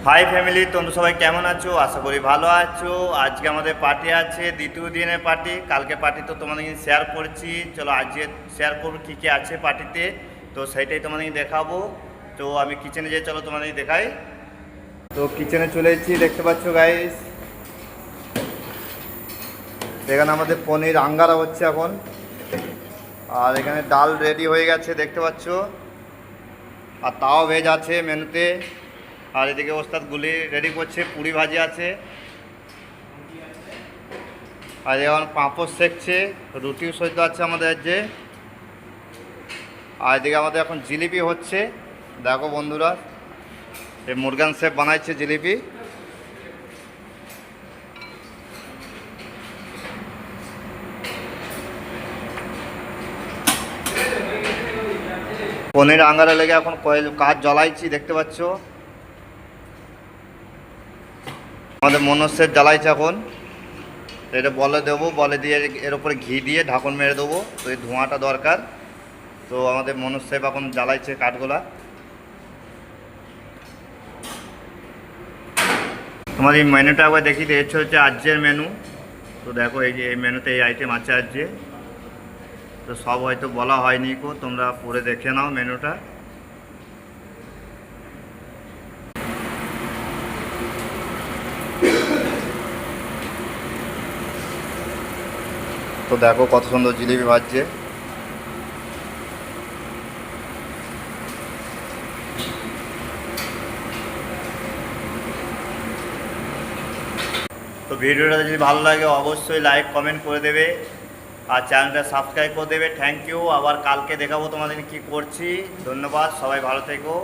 High family, তোমরা সবাই কেমন আছো? আশা করি ভালো আছো। আজকে আমাদের পার্টি আছে, দ্বিতীয় দিনের পার্টি। কালকে পার্টি তো তোমাদেরকে শেয়ার করেছি, চলো আজকে শেয়ার করবো কী কী আছে পার্টিতে। তো সেইটাই তোমাদেরকে দেখাবো। তো আমি কিচেনে যাই, চলো তোমাদেরকে দেখাই। তো কিচেনে চলে এসেছি, দেখতে পাচ্ছ গাইস। এখানে আমাদের পনির আঙ্গারা হচ্ছে এখন, আর এখানে ডাল রেডি হয়ে গেছে দেখতে পাচ্ছ, আর তাও ভেজ আছে মেনুতে। আর এদিকে ওস্তাদ গুলি রেডি করছে, পুরি ভাজি আছে, আর এখন পাঁপড় সেকছে, রুটিও সজ্জা আছে আমাদের যে। আর এদিকে আমাদের এখন জিলিপি হচ্ছে, দেখো বন্ধুরা, এই মুরগান শেফ বানাইছে জিলিপি। পনির আঙ্গারা লেগে এখন কাজ জ্বলাইছি দেখতে পাচ্ছ। আমাদের মনোজ শেফ জ্বালাইছে এখন, এটা বলে দেবো, বলে দিয়ে এর উপরে ঘি দিয়ে ঢাকন মেরে দেবো, তো এই ধোঁয়াটা দরকার। তো আমাদের মনোজ শেফ এখন জ্বালাইছে কাঠগোলা। তোমার এই মেনুটা একবার দেখি, হচ্ছে আজকের মেনু। তো দেখো এই যে এই মেনুতে এই আইটেম আছে আজকে। তো সব হয়তো বলা হয়নি কো, তোমরা পরে দেখে নাও মেনুটা। তো দেখো কত সুন্দর জিলিপি ভাজছে। তো ভিডিওটা যদি ভালো লাগে অবশ্যই লাইক কমেন্ট করে দেবে, আর চ্যানেলটা সাবস্ক্রাইব করে দেবে। Thank you. আবার কালকে দেখাবো তোমাদের কি করছি। ধন্যবাদ, সবাই ভালো থেকো।